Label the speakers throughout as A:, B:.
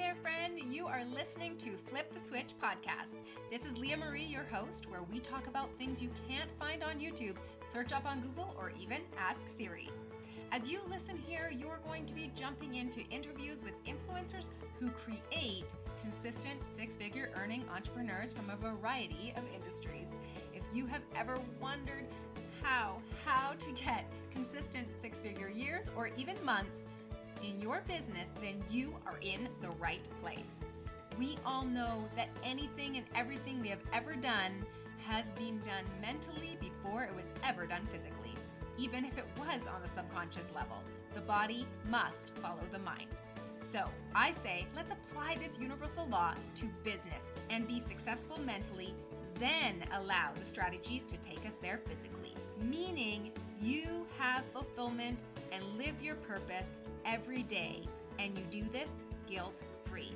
A: there, friend. You are listening to Flip the Switch podcast. This is Leah Marie, your host, where we talk about things you can't find on YouTube, search up on Google, or even ask Siri. As you listen here, you're going to be jumping into interviews with influencers who create consistent six-figure earning entrepreneurs from a variety of industries. If you have ever wondered how to get consistent six-figure years or even months in your business, then you are in the right place. We all know that anything and everything we have ever done has been done mentally before it was ever done physically. Even if it was on the subconscious level, the body must follow the mind. So I say, let's apply this universal law to business and be successful mentally, then allow the strategies to take us there physically. Meaning you have fulfillment and live your purpose every day, and you do this guilt-free.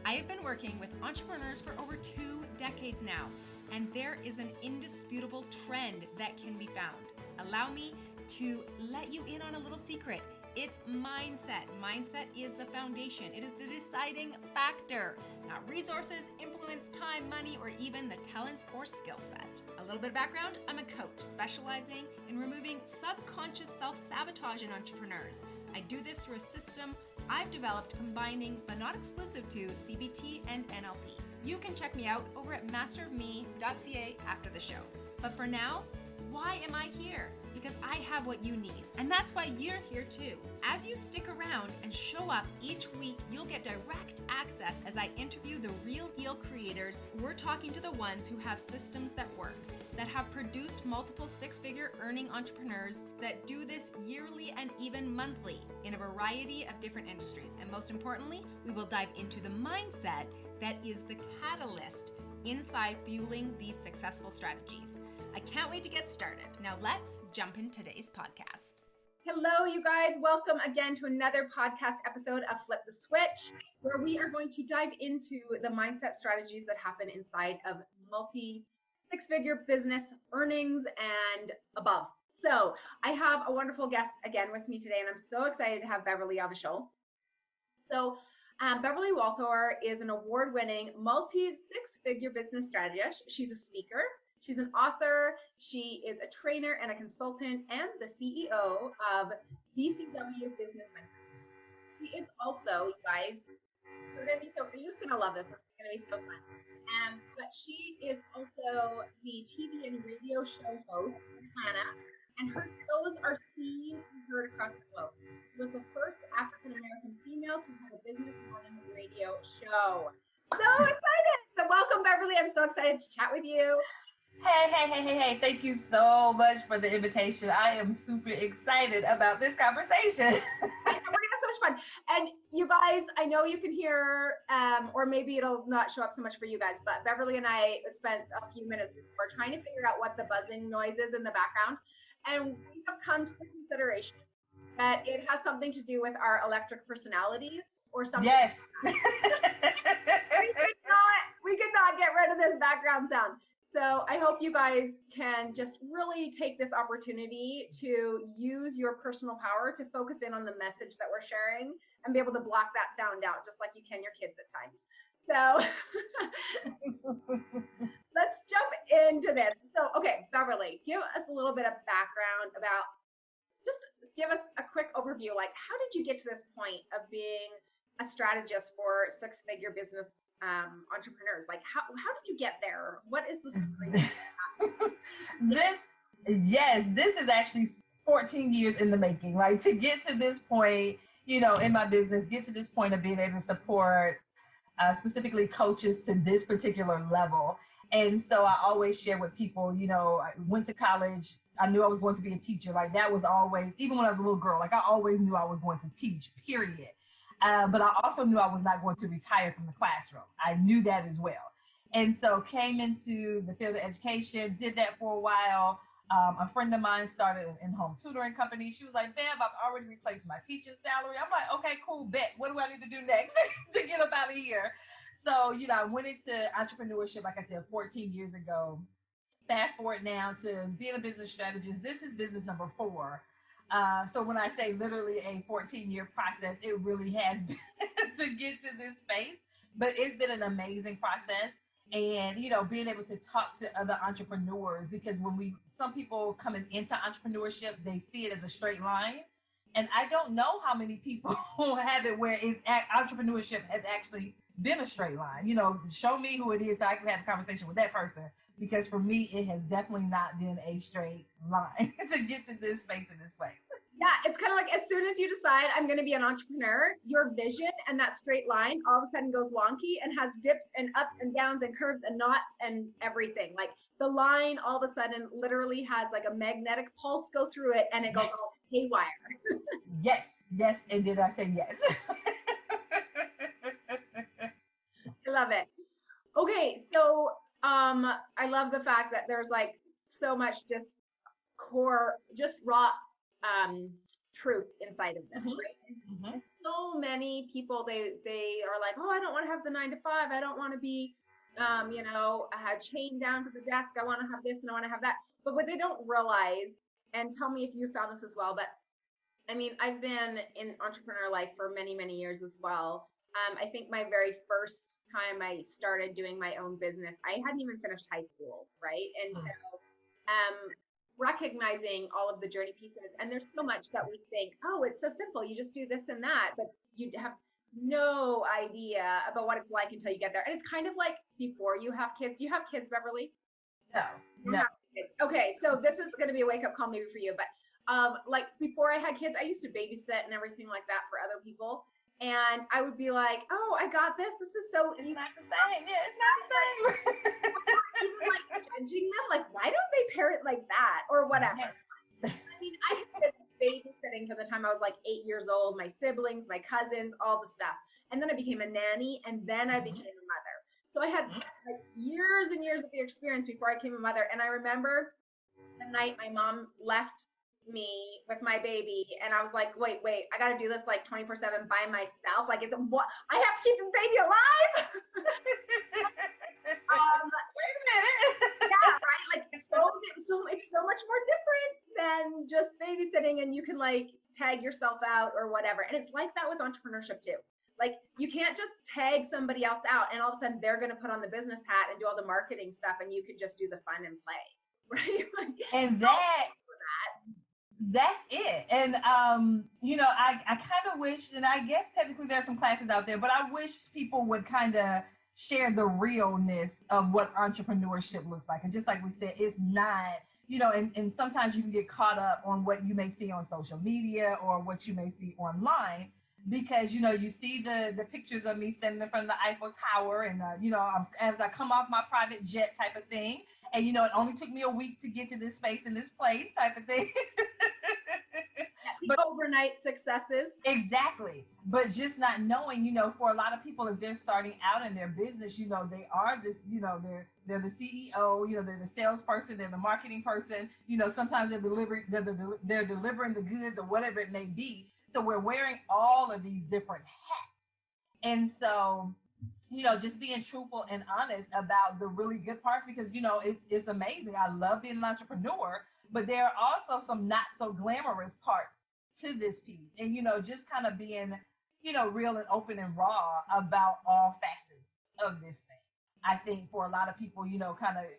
A: I have been working with entrepreneurs for over 2 decades now, and there is an indisputable trend that can be found. Allow me to let you in on a little secret. It's mindset. Mindset is the foundation. It is the deciding factor, not resources, influence, time, money, or even the talents or skill set. A little bit of background, I'm a coach specializing in removing subconscious self-sabotage in entrepreneurs. I do this through a system I've developed combining, but not exclusive to, CBT and NLP. You can check me out over at masterofme.ca after the show. But for now, why am I here? Because I have what you need, and that's why you're here too. As you stick around and show up each week, you'll get direct access as I interview the real deal creators. We're talking to the ones who have systems that work, that have produced multiple six-figure earning entrepreneurs that do this yearly and even monthly in a variety of different industries. And most importantly, we will dive into the mindset that is the catalyst inside fueling these successful strategies. I can't wait to get started. Now let's jump in today's podcast. Hello, you guys. Welcome again to another podcast episode of Flip the Switch, where we are going to dive into the mindset strategies that happen inside of multi-six-figure business earnings and above. So I have a wonderful guest again with me today, and I'm so excited to have Beverly on the show. So Beverly Wulthour is an award-winning multi-six-figure business strategist. She's a speaker. She's an author, she is a trainer and a consultant, and the CEO of BCW Business Mentors. She is also, you guys, you're going to be so excited. You're just going to love this. It's going to be so fun. But she is also the TV and radio show host in Atlanta, and her shows are seen and heard across the globe. She was the first African-American female to have a business morning radio show. So excited! So welcome, Beverly. I'm so excited to chat with you.
B: Hey. Thank you so much for the invitation. I am super excited about this conversation.
A: We're going to have so much fun. And you guys, I know you can hear, or maybe it'll not show up so much for you guys, but Beverly and I spent a few minutes before trying to figure out what the buzzing noise is in the background. And we have come to the consideration that it has something to do with our electric personalities or something.
B: Yes.
A: Like we could not get rid of this background sound. So I hope you guys can just really take this opportunity to use your personal power to focus in on the message that we're sharing and be able to block that sound out just like you can your kids at times. So let's jump into this. So, okay, Beverly, give us a little bit of background about, just give us a quick overview. Like, how did you get to this point of being a strategist for six-figure business entrepreneurs? Like, how did you get there? What is the story?
B: This is actually 14 years in the making. Like, to get to this point, in my business, get to this point of being able to support specifically coaches to this particular level. And so I always share with people, I went to college. I knew I was going to be a teacher. Like, that was always, even when I was a little girl, like I always knew I was going to teach, period. But I also knew I was not going to retire from the classroom. I knew that as well. And so came into the field of education, did that for a while. A friend of mine started an in-home tutoring company. She was like, Bev, I've already replaced my teaching salary. I'm like, okay, cool, bet. What do I need to do next to get up out of here? So, I went into entrepreneurship, like I said, 14 years ago. Fast forward now to being a business strategist. This is business number 4. So when I say literally a 14-year process, it really has been to get to this space, but it's been an amazing process. And, being able to talk to other entrepreneurs, because some people coming into entrepreneurship, they see it as a straight line. And I don't know how many people have it where entrepreneurship has actually been a straight line. Show me who it is so I can have a conversation with that person. Because for me, it has definitely not been a straight line to get to this space in this place.
C: Yeah, it's kind of like as soon as you decide I'm going to be an entrepreneur, your vision and that straight line all of a sudden goes wonky and has dips and ups and downs and curves and knots and everything. Like the line all of a sudden literally has like a magnetic pulse go through it and it goes all haywire.
B: Yes. And did I say yes?
C: I love it. Okay, so I love the fact that there's like so much just raw truth inside of this, right? Mm-hmm. So many people they are like, oh, I don't want to have the 9 to 5. I don't want to be chained down to the desk. I want to have this and I want to have that. But what they don't realize, and tell me if you found this as well, but I mean, I've been in entrepreneur life for many, many years as well. I think my very first time I started doing my own business, I hadn't even finished high school, right? And so recognizing all of the journey pieces, and there's so much that we think, oh, it's so simple. You just do this and that, but you have no idea about what it's like until you get there. And it's kind of like before you have kids. Do you have kids, Beverly?
B: No.
C: Okay, so this is going to be a wake-up call maybe for you, but like before I had kids, I used to babysit and everything like that for other people. And I would be like, oh, I got this. This is so easy.
B: It's not the same. Yeah, it's not the same.
C: Even like judging them, like, why don't they parent like that or whatever? Yes. I mean, I had been babysitting from the time I was like 8 years old, my siblings, my cousins, all the stuff. And then I became a nanny and then I became a mother. So I had like years and years of experience before I became a mother. And I remember the night my mom left me with my baby and I was like, wait, I gotta do this like 24/7 by myself. Like it's what I have to keep this baby alive.
B: Wait a minute.
C: Yeah, right. Like so it's so much more different than just babysitting, and you can like tag yourself out or whatever. And it's like that with entrepreneurship too. Like you can't just tag somebody else out and all of a sudden they're gonna put on the business hat and do all the marketing stuff and you could just do the fun and play. Right? Like,
B: and that's it. And I kind of wish, and I guess technically there's some classes out there, but I wish people would kind of share the realness of what entrepreneurship looks like. And just like we said, it's not, and sometimes you can get caught up on what you may see on social media or what you may see online, because you see the pictures of me standing in front of the Eiffel Tower and as I come off my private jet type of thing, and it only took me a week to get to this space in this place type of thing.
C: But overnight successes.
B: Exactly. But just not knowing, for a lot of people as they're starting out in their business, they are this, they're the CEO, they're the salesperson, they're the marketing person, sometimes they're delivering the goods or whatever it may be. So we're wearing all of these different hats. And so, just being truthful and honest about the really good parts, because, it's amazing. I love being an entrepreneur, but there are also some not so glamorous parts to this piece. And, just kind of being, real and open and raw about all facets of this thing. I think for a lot of people,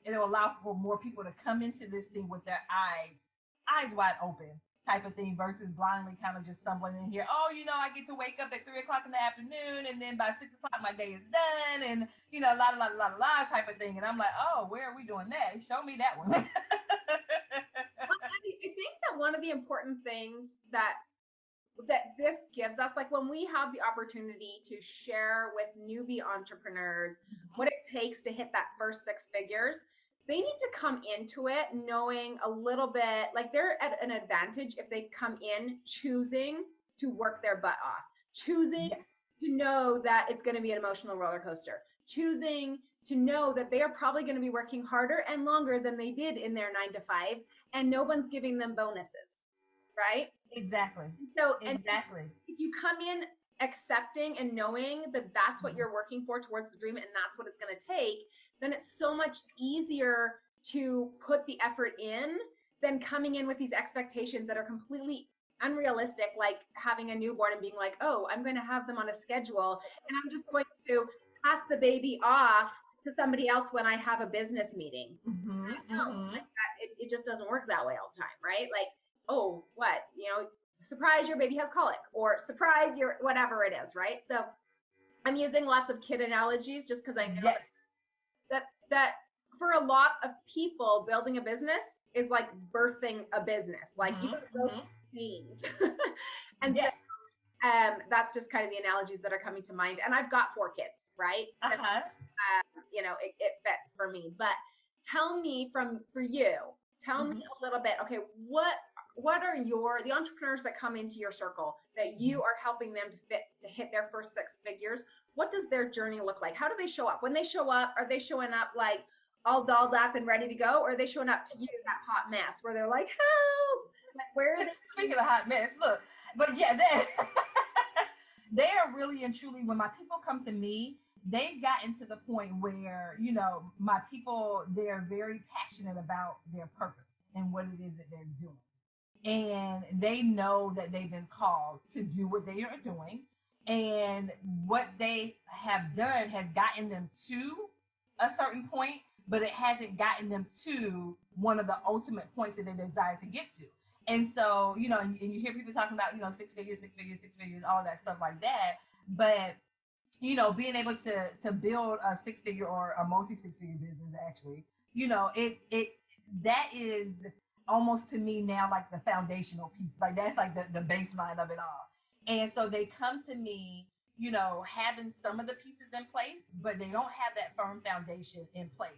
B: it'll allow for more people to come into this thing with their eyes wide open type of thing versus blindly kind of just stumbling in here. Oh, I get to wake up at 3:00 in the afternoon and then by 6:00 my day is done and, la type of thing. And I'm like, oh, where are we doing that? Show me that one.
C: I think that one of the important things that this gives us, like when we have the opportunity to share with newbie entrepreneurs what it takes to hit that first 6 figures, they need to come into it knowing a little bit, like they're at an advantage if they come in choosing to work their butt off, choosing to know that it's going to be an emotional roller coaster, choosing to know that they are probably going to be working harder and longer than they did in their 9 to 5, and no one's giving them bonuses, right?
B: Exactly.
C: So
B: exactly.
C: If you come in accepting and knowing that that's what you're working for towards the dream and that's what it's going to take, then it's so much easier to put the effort in than coming in with these expectations that are completely unrealistic, like having a newborn and being like, oh, I'm going to have them on a schedule and I'm just going to pass the baby off to somebody else when I have a business meeting. No, like that, it just doesn't work that way all the time, right? Like, oh, what, surprise, your baby has colic, or surprise, your whatever it is, right? So I'm using lots of kid analogies just because I know that for a lot of people, building a business is like birthing a business. Like you go through pains. And so, that's just kind of the analogies that are coming to mind. And I've got 4 kids, right? So, it fits for me. But tell me for you, tell me a little bit, okay, what are the entrepreneurs that come into your circle that you are helping them to hit their first 6 figures? What does their journey look like? How do they show up? When they show up, are they showing up like all dolled up and ready to go? Or are they showing up to you, that hot mess where they're like, help? Like, where are they?
B: Speaking of hot mess, look, but yeah, they are really and truly, when my people come to me, they've gotten to the point where, my people, they're very passionate about their purpose and what it is that they're doing. And they know that they've been called to do what they are doing. And what they have done has gotten them to a certain point, but it hasn't gotten them to one of the ultimate points that they desire to get to. And so, and you hear people talking about, 6 figures, all of that stuff like that. But, being able to build a 6-figure or a multi 6-figure business, actually, that is almost to me now like the foundational piece. Like that's like the baseline of it all. And so they come to me, having some of the pieces in place, but they don't have that firm foundation in place.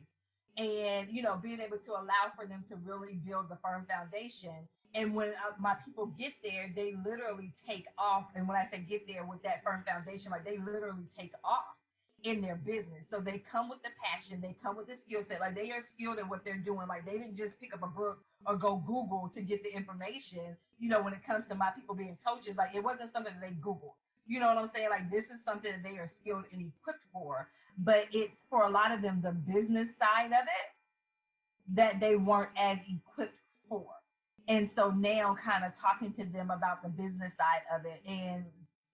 B: And, being able to allow for them to really build the firm foundation. And when my people get there, they literally take off. And when I say get there with that firm foundation, like they literally take off in their business. So they come with the passion, they come with the skill set, like they are skilled at what they're doing. Like they didn't just pick up a book or go Google to get the information. When it comes to my people being coaches, like it wasn't something that they Googled. You know what I'm saying? Like this is something that they are skilled and equipped for, but it's for a lot of them, the business side of it that they weren't as equipped for. And so now kind of talking to them about the business side of it and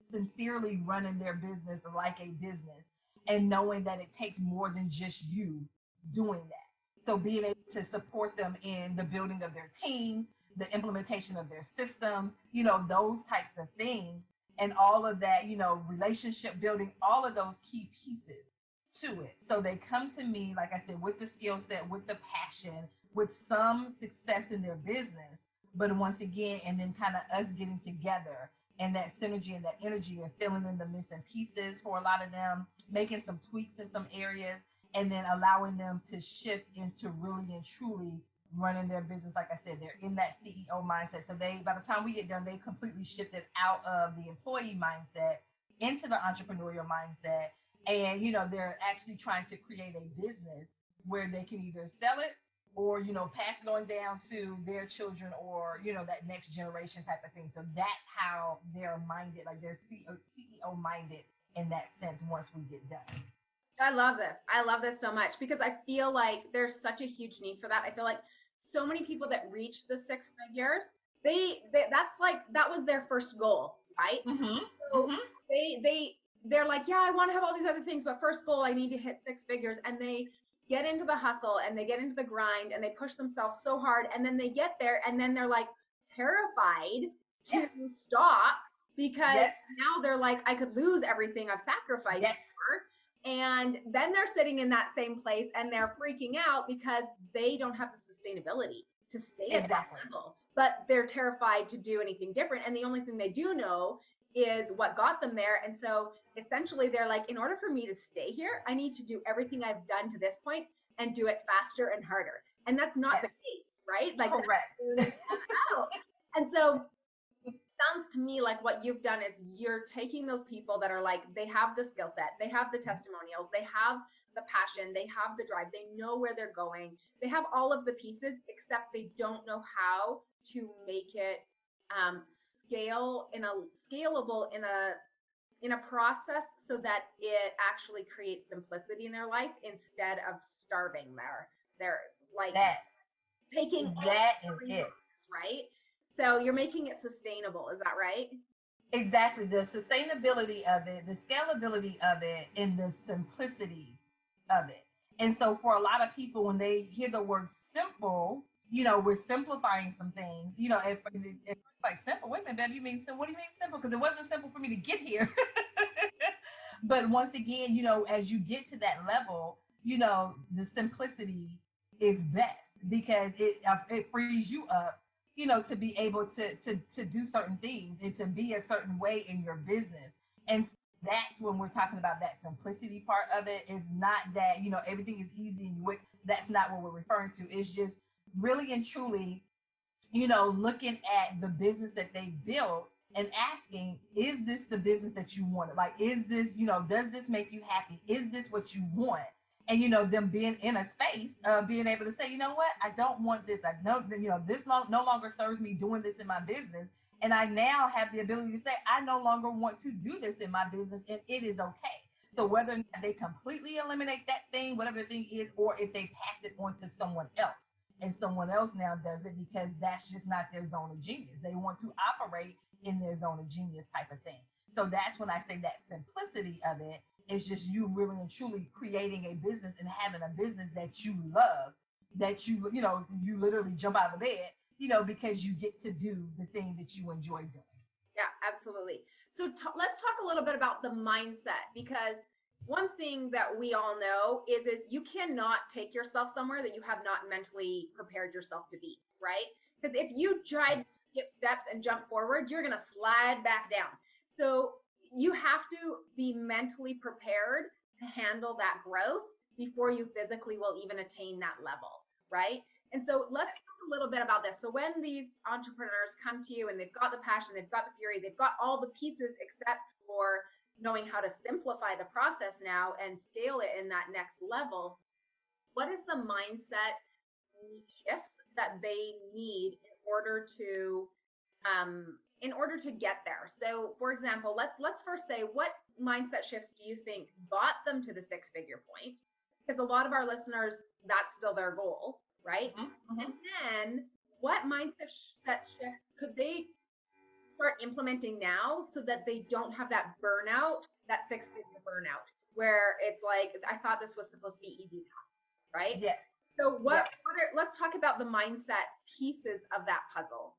B: sincerely running their business like a business and knowing that it takes more than just you doing that. So being able to support them in the building of their teams, the implementation of their systems, those types of things and all of that, relationship building, all of those key pieces to it. So they come to me, like I said, with the skill set, with the passion, with some success in their business, but once again, and then kind of us getting together and that synergy and that energy and filling in the missing pieces for a lot of them, making some tweaks in some areas, and then allowing them to shift into really and truly running their business. Like I said, they're in that CEO mindset. So by the time we get done, they completely shifted out of the employee mindset into the entrepreneurial mindset. And, they're actually trying to create a business where they can either sell it or, pass it on down to their children or, that next generation type of thing. So that's how they're minded, like they're CEO minded in that sense once we get done.
C: I love this. I love this so much because I feel like there's such a huge need for that. I feel like so many people that reach the 6 figures, that was their first goal, right? So they're like, yeah, I want to have all these other things, but first goal, I need to hit 6 figures. And they get into the hustle and they get into the grind and they push themselves so hard. And then they get there and then they're like terrified to stop because now they're like, I could lose everything I've sacrificed for. And then they're sitting in that same place and they're freaking out because they don't have the sustainability to stay at that level, but they're terrified to do anything different. And the only thing they do know is what got them there. And so essentially they're like, in order for me to stay here, I need to do everything I've done to this point and do it faster and harder. And that's not the case, right? Like,
B: correct.
C: And so it sounds to me like what you've done is you're taking those people that are like, they have the skill set, they have the testimonials, they have the passion, they have the drive, they know where they're going, they have all of the pieces, except they don't know how to make it scalable in a process so that it actually creates simplicity in their life instead of starving their like
B: that
C: taking
B: that is
C: resources,
B: it,
C: right? So you're making it sustainable. Is that right?
B: Exactly. The sustainability of it, the scalability of it, and the simplicity of it. And so for a lot of people, when they hear the word simple, we're simplifying some things. If like simple, wait a minute, babe, you mean simple? What do you mean simple? Because it wasn't simple for me to get here. But once again, as you get to that level, the simplicity is best because it frees you up, to be able to do certain things and to be a certain way in your business. And that's when we're talking about that simplicity part of it. Is not that, everything is easy and quick. That's not what we're referring to. It's just really and truly, looking at the business that they built and asking, is this the business that you wanted? Like, is this, does this make you happy? Is this what you want? And, them being in a space, being able to say, you know what, I don't want this. I know that, this no longer serves me doing this in my business. And I now have the ability to say, I no longer want to do this in my business, and it is okay. So whether or not they completely eliminate that thing, whatever the thing is, or if they pass it on to someone else, and someone else now does it because that's just not their zone of genius. They want to operate in their zone of genius type of thing. So that's when I say that simplicity of it is just you really and truly creating a business and having a business that you love, that you literally jump out of bed, because you get to do the thing that you enjoy doing.
C: Yeah, absolutely. So let's talk a little bit about the mindset, because one thing that we all know is you cannot take yourself somewhere that you have not mentally prepared yourself to be, right? Because if you try to skip steps and jump forward, you're going to slide back down. So you have to be mentally prepared to handle that growth before you physically will even attain that level, right? And so let's talk a little bit about this. So when these entrepreneurs come to you and they've got the passion, they've got the fury, they've got all the pieces except for knowing how to simplify the process now and scale it in that next level, what is the mindset shifts that they need in order to get there? So for example, let's first say, what mindset shifts do you think got them to the six-figure point? Because a lot of our listeners, that's still their goal, right? Mm-hmm. And then what mindset shifts could they start implementing now so that they don't have that burnout, that six-figure burnout, where it's like, I thought this was supposed to be easy now, right?
B: Yes.
C: So let's talk about the mindset pieces of that puzzle.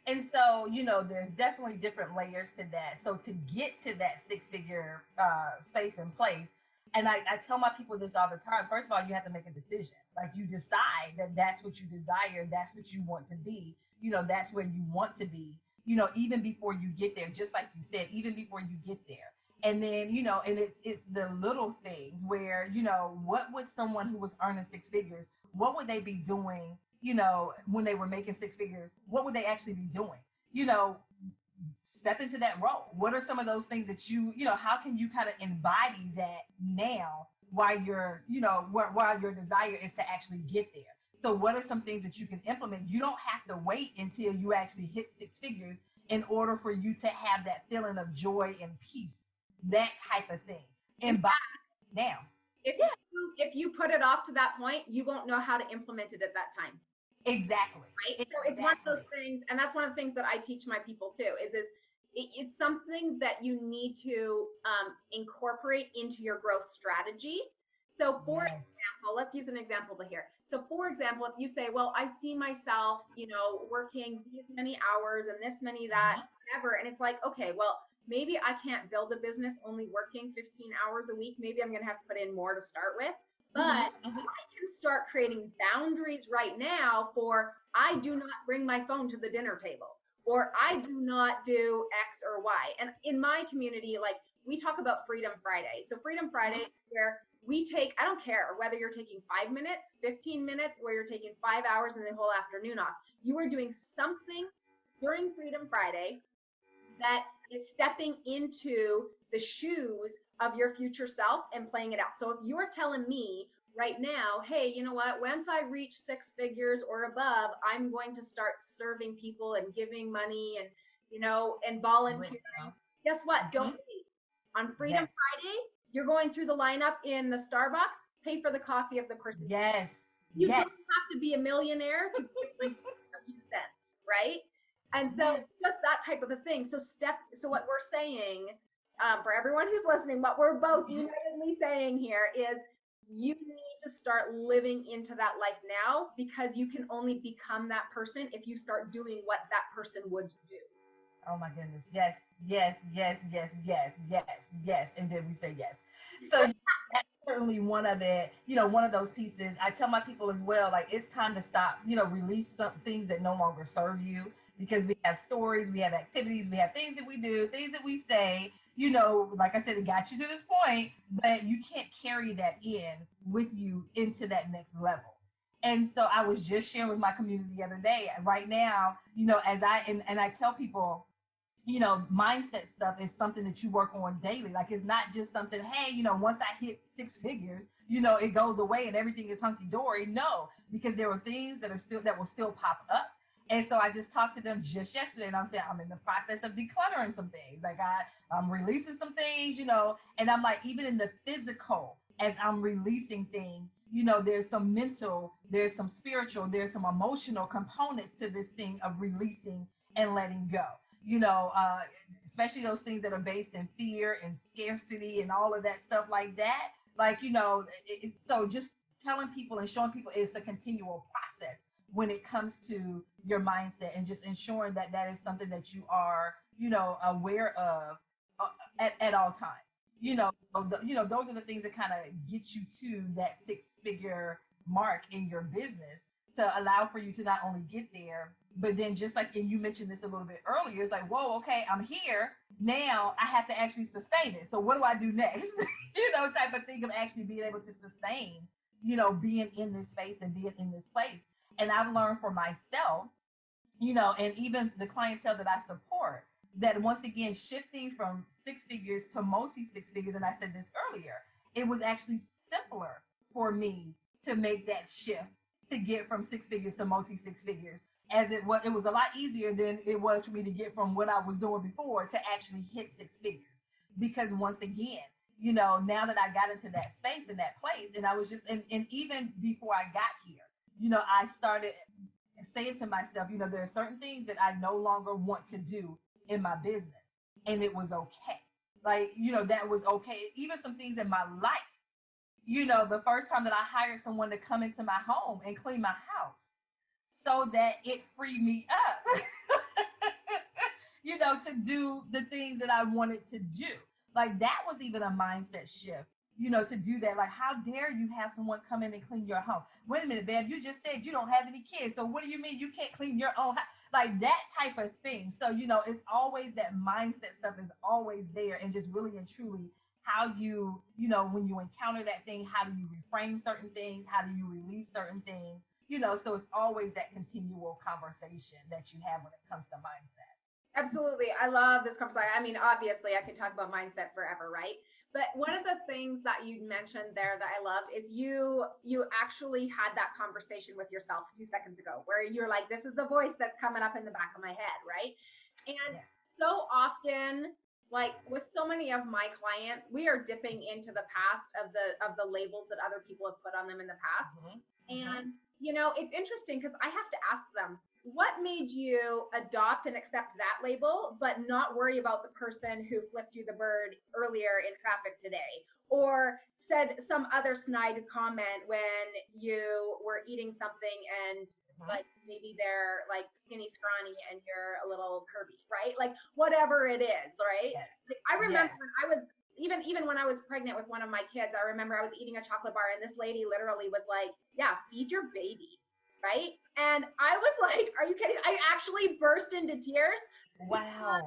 B: And so, there's definitely different layers to that. So to get to that six-figure space and place, and I tell my people this all the time. First of all, you have to make a decision. Like, you decide that that's what you desire, that's what you want to be, that's where you want to be, even before you get there, just like you said, even before you get there. And then, and it's the little things where, what would someone who was earning six figures, what would they be doing, when they were making six figures? What would they actually be doing? Step into that role. What are some of those things that how can you kind of embody that now while your desire is to actually get there? So what are some things that you can implement? You don't have to wait until you actually hit six figures in order for you to have that feeling of joy and peace, that type of thing. Embody now.
C: If you put it off to that point, you won't know how to implement it at that time.
B: Exactly.
C: Right. Exactly. So it's one of those things, and that's one of the things that I teach my people too, is it's something that you need to incorporate into your growth strategy. So for example, let's use an example here. So for example, if you say, well, I see myself, working these many hours and this many that, whatever, and it's like, okay, well, maybe I can't build a business only working 15 hours a week. Maybe I'm going to have to put in more to start with. But I can start creating boundaries right now for, I do not bring my phone to the dinner table, or I do not do X or Y. And in my community, like, we talk about Freedom Friday. So Freedom Friday, where we take, I don't care whether you're taking 5 minutes, 15 minutes, or you're taking 5 hours and the whole afternoon off. You are doing something during Freedom Friday that is stepping into the shoes of your future self and playing it out. So if you're telling me right now, hey, you know what, once I reach six figures or above, I'm going to start serving people and giving money and, and volunteering. Guess what? Don't wait. On Freedom Friday, you're going through the lineup in the Starbucks, pay for the coffee of the person.
B: Yes.
C: You don't have to be a millionaire to give like a few cents, right? And so just that type of a thing. So what we're saying, for everyone who's listening, what we're both unitedly saying here is you need to start living into that life now, because you can only become that person if you start doing what that person would do.
B: Oh my goodness. Yes, yes, yes, yes, yes, yes, yes. And then we say yes. So that's certainly one of it, one of those pieces. I tell my people as well, like it's time to stop, release some things that no longer serve you, because we have stories, we have activities, we have things that we do, things that we say, like I said, it got you to this point, but you can't carry that in with you into that next level. And so I was just sharing with my community the other day, right now, as and I tell people, mindset stuff is something that you work on daily. Like it's not just something, hey, once I hit six figures, it goes away and everything is hunky dory. No, because there are things that will still pop up. And so I just talked to them just yesterday, and I'm saying I'm in the process of decluttering some things. Like I'm releasing some things, and I'm like, even in the physical, as I'm releasing things, there's some mental, there's some spiritual, there's some emotional components to this thing of releasing and letting go. Especially those things that are based in fear and scarcity and all of that stuff like that. Like, so just telling people and showing people it's a continual process when it comes to your mindset, and just ensuring that that is something that you are, aware of at all times. Those are the things that kind of get you to that six-figure mark in your business, to allow for you to not only get there, but then just like, and you mentioned this a little bit earlier, it's like, whoa, okay, I'm here. Now I have to actually sustain it. So what do I do next? Type of thing of actually being able to sustain, being in this space and being in this place. And I've learned for myself, and even the clientele that I support, that once again, shifting from six figures to multi six figures, and I said this earlier, it was actually simpler for me to make that shift, to get from six figures to multi six figures, as it was a lot easier than it was for me to get from what I was doing before to actually hit six figures. Because once again, now that I got into that space and that place, and I was just, and even before I got here, I started saying to myself, there are certain things that I no longer want to do in my business. And it was okay. Like, that was okay. Even some things in my life, the first time that I hired someone to come into my home and clean my house, so that it freed me up, to do the things that I wanted to do. Like that was even a mindset shift, to do that. Like, how dare you have someone come in and clean your home? Wait a minute, Bev, you just said you don't have any kids. So what do you mean you can't clean your own house? Like that type of thing. So, it's always that mindset stuff is always there, and just really and truly how you, when you encounter that thing, how do you reframe certain things? How do you release certain things? So it's always that continual conversation that you have when it comes to mindset.
C: Absolutely. I love this conversation. I mean, obviously I could talk about mindset forever, right? But one of the things that you mentioned there that I loved is you actually had that conversation with yourself 2 seconds ago, where you're like, this is the voice that's coming up in the back of my head, right? And yes. So often, like with so many of my clients, we are dipping into the past of the labels that other people have put on them in the past. And it's interesting because I have to ask them, what made you adopt and accept that label, but not worry about the person who flipped you the bird earlier in traffic today, or said some other snide comment when you were eating something and like maybe they're like skinny, scrawny, and you're a little curvy, right? Like whatever it is, right? Yes. Like, I remember when I was even when I was pregnant with one of my kids, I remember I was eating a chocolate bar, and this lady literally was like, "Yeah, feed your baby." Right? And I was like, are you kidding? I actually burst into tears.
B: Wow.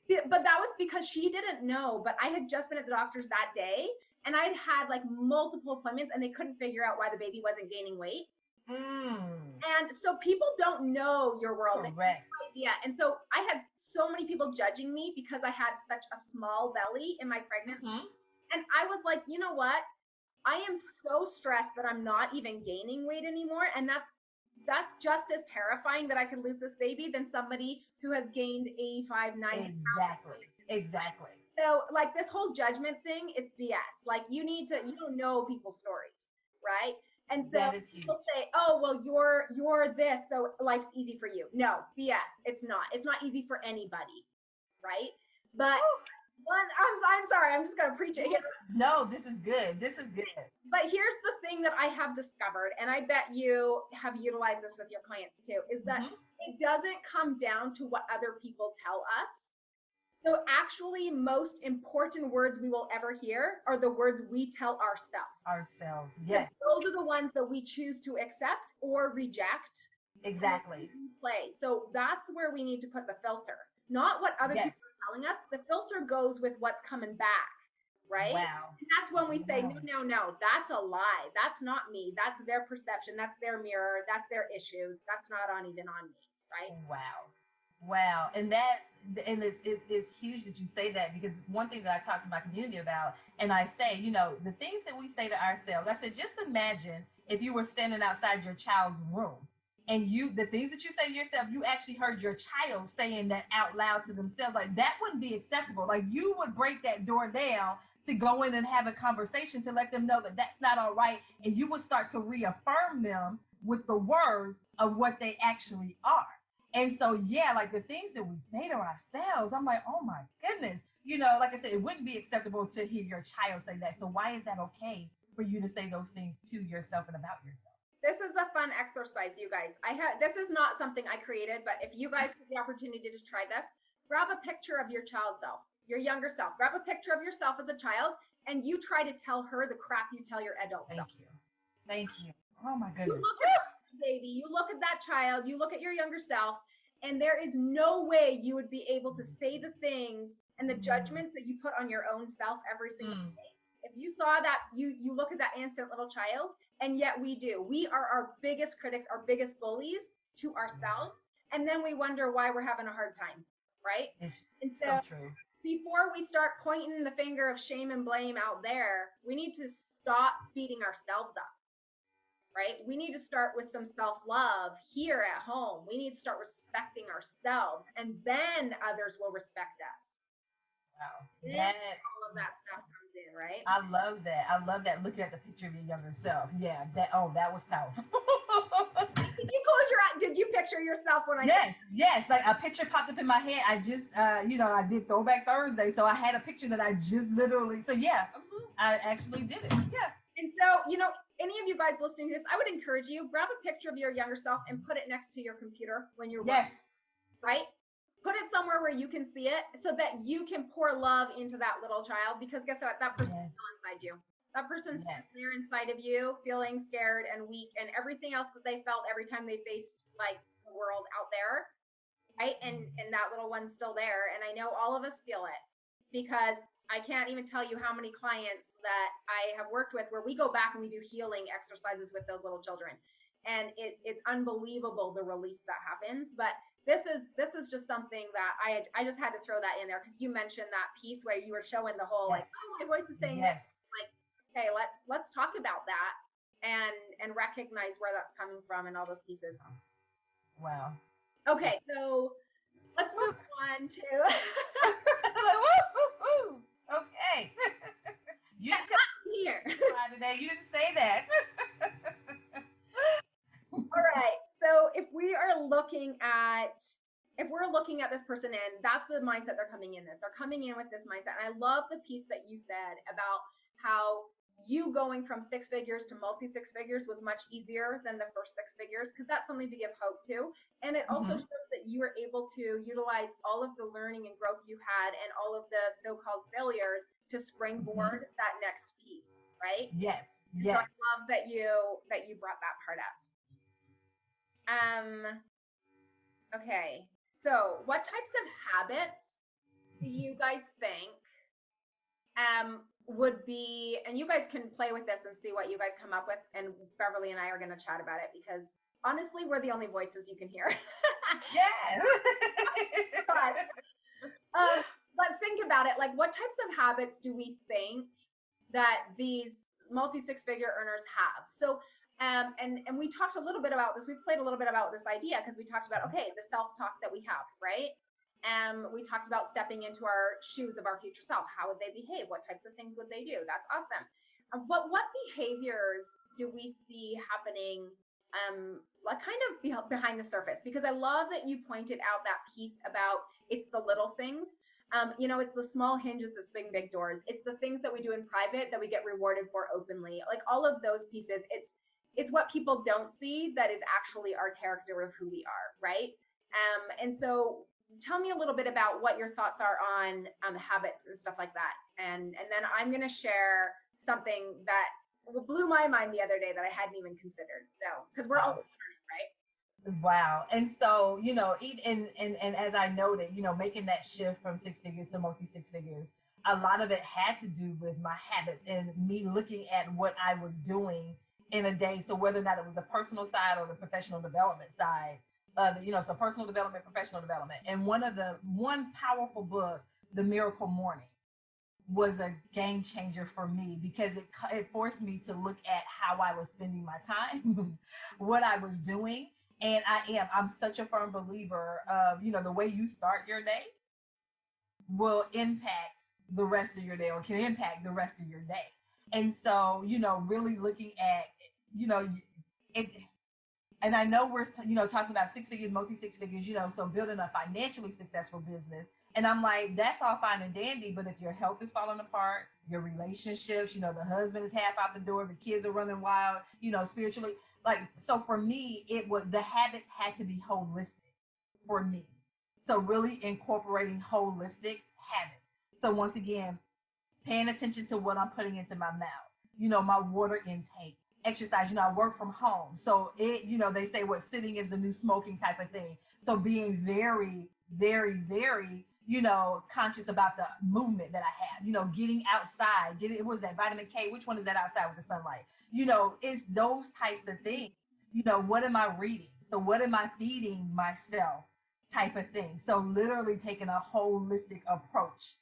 C: But that was because she didn't know, but I had just been at the doctor's that day, and I'd had like multiple appointments, and they couldn't figure out why the baby wasn't gaining weight. And so people don't know your world.
B: Correct.
C: They have no idea. And so I had so many people judging me because I had such a small belly in my pregnancy. And I was like, you know what? I am so stressed that I'm not even gaining weight anymore. And that's just as terrifying that I could lose this baby than somebody who has gained 85, 90 pounds.
B: Exactly.
C: So like this whole judgment thing, it's BS. Like you don't know people's stories, right? And so
B: That is huge.
C: people say, oh, well, you're this, so life's easy for you. No, BS. It's not. It's not easy for anybody, right? But I'm sorry, I'm just gonna preach it here.
B: No, this is good. This is good.
C: But here's the thing that I have discovered, and I bet you have utilized this with your clients too, is that it doesn't come down to what other people tell us. So actually, most important words we will ever hear are the words we tell ourselves.
B: Yes.
C: Those are the ones that we choose to accept or reject.
B: Exactly.
C: Play. So that's where we need to put the filter, not what other people are telling us. The filter goes with what's coming back, right?
B: Wow.
C: And that's when we say, no, that's a lie. That's not me. That's their perception. That's their mirror. That's their issues. That's not even on me, right?
B: Wow. And it's huge that you say that, because one thing that I talk to my community about, and I say, the things that we say to ourselves, I said, just imagine if you were standing outside your child's room and the things that you say to yourself, you actually heard your child saying that out loud to themselves. Like, that wouldn't be acceptable. Like, you would break that door down to go in and have a conversation to let them know that that's not all right. And you would start to reaffirm them with the words of what they actually are. And so, like the things that we say to ourselves, I'm like, oh my goodness, like I said, it wouldn't be acceptable to hear your child say that. So why is that okay for you to say those things to yourself and about yourself?
C: This is a fun exercise, you guys. This is not something I created, but if you guys have the opportunity to try this, grab a picture of your child self, your younger self. Grab a picture of yourself as a child, and you try to tell her the crap you tell your adult self.
B: Thank you. Oh my goodness.
C: You look at that baby, you look at that child, you look at your younger self, and there is no way you would be able to say the things and the judgments that you put on your own self every single day. If you saw that, you look at that innocent little child, and yet we do. We are our biggest critics, our biggest bullies to ourselves, and then we wonder why we're having a hard time, right?
B: It's
C: and
B: so true.
C: Before we start pointing the finger of shame and blame out there, we need to stop beating ourselves up, right? We need to start with some self-love here at home. We need to start respecting ourselves, and then others will respect us.
B: Wow.
C: All of that stuff comes in, right?
B: I love that. Looking at the picture of your younger self. Yeah, that was powerful.
C: Did you close your eyes? Did you picture yourself when I said?
B: Yes. Like a picture popped up in my head. I just, I did Throwback Thursday, so I had a picture that I just literally. So yeah, I actually did it. Yeah.
C: And so, any of you guys listening to this, I would encourage you, grab a picture of your younger self and put it next to your computer when you're working, right? Put it somewhere where you can see it so that you can pour love into that little child, because guess what? That person's still inside you. That person's there inside of you, feeling scared and weak and everything else that they felt every time they faced like the world out there, right? And that little one's still there. And I know all of us feel it, because I can't even tell you how many clients that I have worked with where we go back and we do healing exercises with those little children. And it's unbelievable the release that happens. But this is just something that I just had to throw that in there, because you mentioned that piece where you were showing the whole like, oh, my voice is saying this. Like, okay, let's talk about that and recognize where that's coming from and all those pieces.
B: Wow.
C: Okay, so let's move on to
B: okay. You didn't
C: here
B: today. You didn't say that.
C: All right. So if we're looking at this person, and that's the mindset they're coming in with. They're coming in with this mindset. And I love the piece that you said about how you going from 6 figures to multi-6 figures was much easier than the first 6 figures, because that's something to give hope to. And it also shows that you were able to utilize all of the learning and growth you had and all of the so-called failures to springboard that next piece, right?
B: Yes.
C: So I love that you brought that part up. Okay. So what types of habits do you guys think would be, and you guys can play with this and see what you guys come up with, and Beverly and I are going to chat about it, because honestly, we're the only voices you can hear.
B: Yes.
C: But think about it, like, what types of habits do we think that these multi-6 figure earners have? So and we talked a little bit about this. We played a little bit about this idea, because we talked about, okay, the self-talk that we have, right? We talked about stepping into our shoes of our future self. How would they behave? What types of things would they do? That's awesome. What behaviors do we see happening like kind of behind the surface? Because I love that you pointed out that piece about it's the little things. It's the small hinges that swing big doors. It's the things that we do in private that we get rewarded for openly. Like all of those pieces, it's what people don't see that is actually our character of who we are, right? And so tell me a little bit about what your thoughts are on habits and stuff like that. And then I'm going to share something that blew my mind the other day that I hadn't even considered. So, because we're all learning, right?
B: Wow. And so, and as I noted, making that shift from six figures to multi six figures, a lot of it had to do with my habits and me looking at what I was doing in a day. So whether or not it was the personal side or the professional development side, so personal development, professional development. And one powerful book, The Miracle Morning, was a game changer for me because it forced me to look at how I was spending my time, what I was doing. And I'm such a firm believer of, the way you start your day will impact the rest of your day or can impact the rest of your day. And so, really looking at, it, and I know we're, talking about six figures, multi six figures, so building a financially successful business. And I'm like, that's all fine and dandy. But if your health is falling apart, your relationships, the husband is half out the door, the kids are running wild, spiritually, so for me, the habits had to be holistic for me. So really incorporating holistic habits. So once again, paying attention to what I'm putting into my mouth, my water intake, exercise, I work from home. So they say sitting is the new smoking type of thing. So being very, very, very, conscious about the movement that I have, getting outside, what is that, vitamin K? Which one is that outside with the sunlight? It's those types of things. What am I reading? So what am I feeding myself type of thing? So literally taking a holistic approach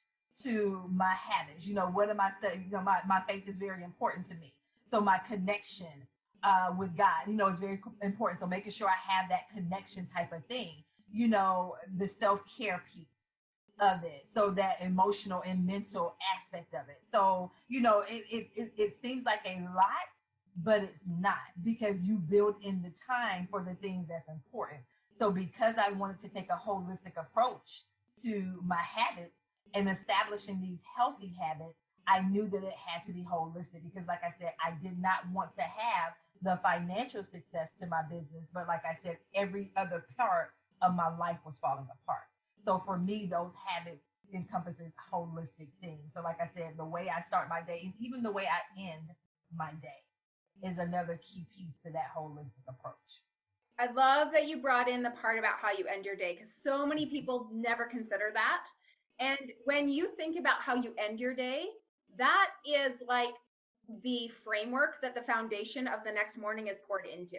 B: to my habits. What am I studying? My faith is very important to me. So my connection with God, is very important. So making sure I have that connection type of thing, the self-care piece of it. So that emotional and mental aspect of it. So, it seems like a lot, but it's not, because you build in the time for the things that's important. So because I wanted to take a holistic approach to my habits and establishing these healthy habits, I knew that it had to be holistic because, like I said, I did not want to have the financial success to my business. But like I said, every other part of my life was falling apart. So for me, those habits encompasses holistic things. So like I said, the way I start my day and even the way I end my day is another key piece to that holistic approach.
C: I love that you brought in the part about how you end your day, because so many people never consider that. And when you think about how you end your day, that is like the framework that the foundation of the next morning is poured into,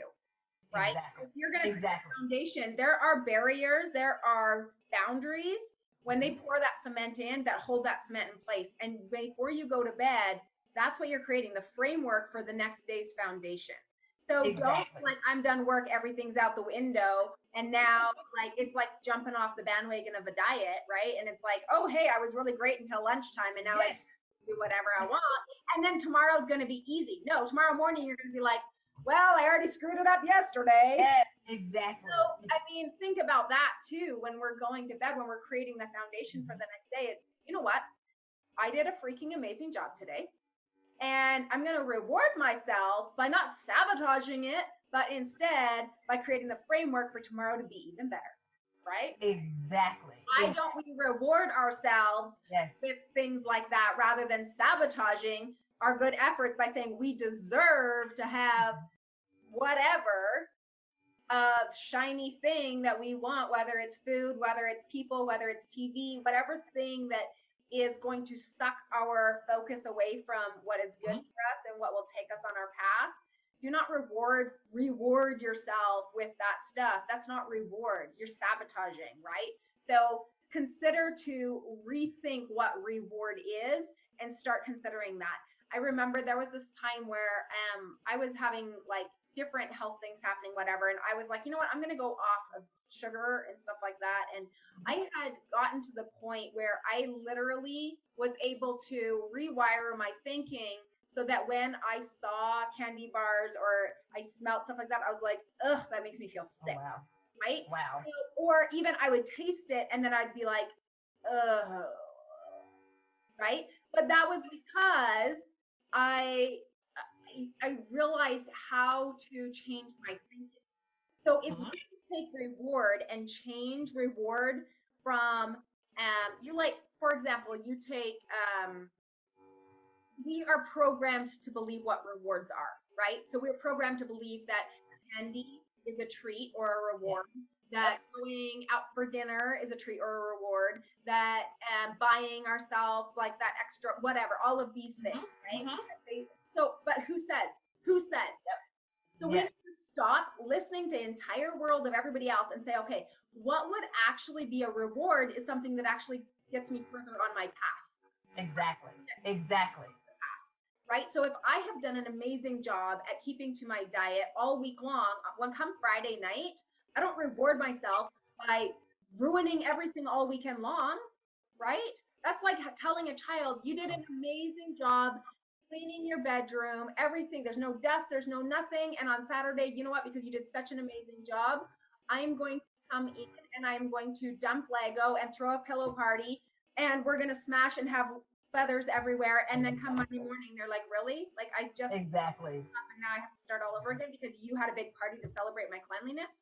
C: right?
B: Exactly.
C: If you're going to create a foundation, there are barriers, there are boundaries when they pour that cement in that hold that cement in place. And before you go to bed, that's what you're creating, the framework for the next day's foundation. So don't I'm done work, everything's out the window, and now it's like jumping off the bandwagon of a diet, right? And it's like, oh hey, I was really great until lunchtime, and now I do whatever I want, and then tomorrow's going to be easy. No, tomorrow morning you're going to be like, well, I already screwed it up yesterday.
B: Yes, exactly.
C: So I mean, think about that too when we're going to bed, when we're creating the foundation for the next day. It's, you know what, I did a freaking amazing job today. And I'm going to reward myself by not sabotaging it, but instead by creating the framework for tomorrow to be even better, right?
B: Exactly.
C: Why don't we reward ourselves with things like that rather than sabotaging our good efforts by saying we deserve to have whatever shiny thing that we want, whether it's food, whether it's people, whether it's TV, whatever thing that is going to suck our focus away from what is good for us and what will take us on our path. Do not reward yourself with that stuff. That's not reward. You're sabotaging, right? So consider to rethink what reward is and start considering that. I remember there was this time where I was having different health things happening, whatever. And I was like, you know what, I'm going to go off of sugar and stuff like that. And I had gotten to the point where I literally was able to rewire my thinking so that when I saw candy bars or I smelled stuff like that, I was like, ugh, that makes me feel sick.
B: Oh, wow.
C: Right?
B: Wow.
C: Or even I would taste it and then I'd be like, ugh. Right? But that was because I realized how to change my thinking. So if you take reward and change reward from you like, for example, you take we are programmed to believe what rewards are, right? So we're programmed to believe that candy is a treat or a reward, that going out for dinner is a treat or a reward, that buying ourselves like that extra whatever, all of these things, right? So, but who says? Who says? So we need to stop listening to the entire world of everybody else and say, okay, what would actually be a reward is something that actually gets me further on my path.
B: Exactly. Exactly.
C: Right? So if I have done an amazing job at keeping to my diet all week long, when come Friday night, I don't reward myself by ruining everything all weekend long, right? That's like telling a child, you did an amazing job cleaning your bedroom, everything. There's no dust, there's no nothing. And on Saturday, you know what? Because you did such an amazing job, I'm going to come in and I'm going to dump Lego and throw a pillow party and we're going to smash and have feathers everywhere. And then come Monday morning, they're like, really? Like I just
B: exactly.
C: And now I have to start all over again because you had a big party to celebrate my cleanliness.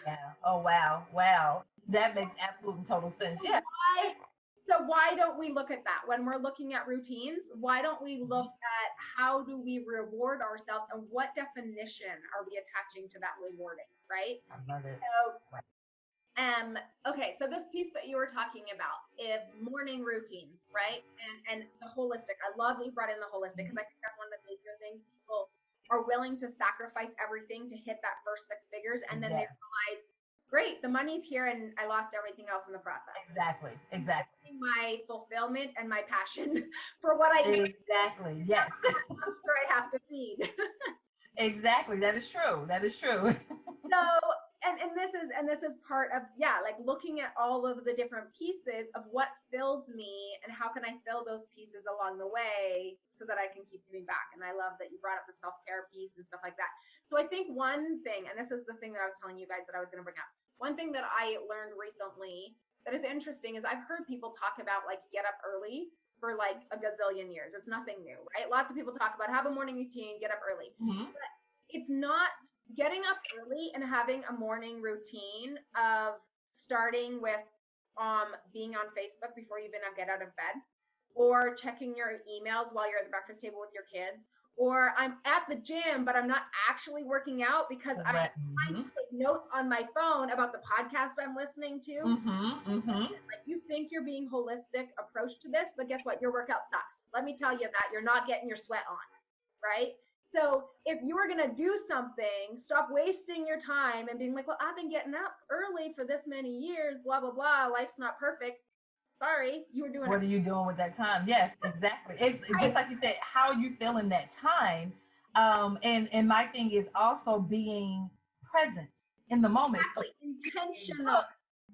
B: Yeah. Oh, wow. Wow. That makes absolute and total sense. Yeah.
C: So why don't we look at that when we're looking at routines? Why don't we look at how do we reward ourselves and what definition are we attaching to that rewarding, right?
B: I love it.
C: So, okay, so this piece that you were talking about, morning routines, right? And the holistic. I love that you brought in the holistic because I think that's one of the major things people are willing to sacrifice everything to hit that first 6 figures, and then they realize, great, the money's here and I lost everything else in the process.
B: Exactly.
C: My fulfillment and my passion for what I do.
B: Exactly. Yes.
C: Monster I have to feed.
B: Exactly. That is true.
C: So, and this is part of, like looking at all of the different pieces of what fills me and how can I fill those pieces along the way so that I can keep giving back. And I love that you brought up the self-care piece and stuff like that. So I think one thing, and this is the thing that I was telling you guys that I was going to bring up. One thing that I learned recently that is interesting is I've heard people talk about like get up early for like a gazillion years. It's nothing new, right? Lots of people talk about have a morning routine, get up early. But it's not getting up early and having a morning routine of starting with being on Facebook before you even get out of bed, or checking your emails while you're at the breakfast table with your kids, or I'm at the gym, but I'm not actually working out because I'm trying to take notes on my phone about the podcast I'm listening to. Like you think you're being holistic approach to this, but guess what? Your workout sucks. Let me tell you that you're not getting your sweat on, right? So if you were going to do something, stop wasting your time and being like, well, I've been getting up early for this many years, blah, blah, blah. Life's not perfect. Sorry, you were doing
B: What are you doing with that time? Yes, exactly. It's just like you said, how are you feeling that time? And my thing is also being present in the moment.
C: Exactly. Intentional.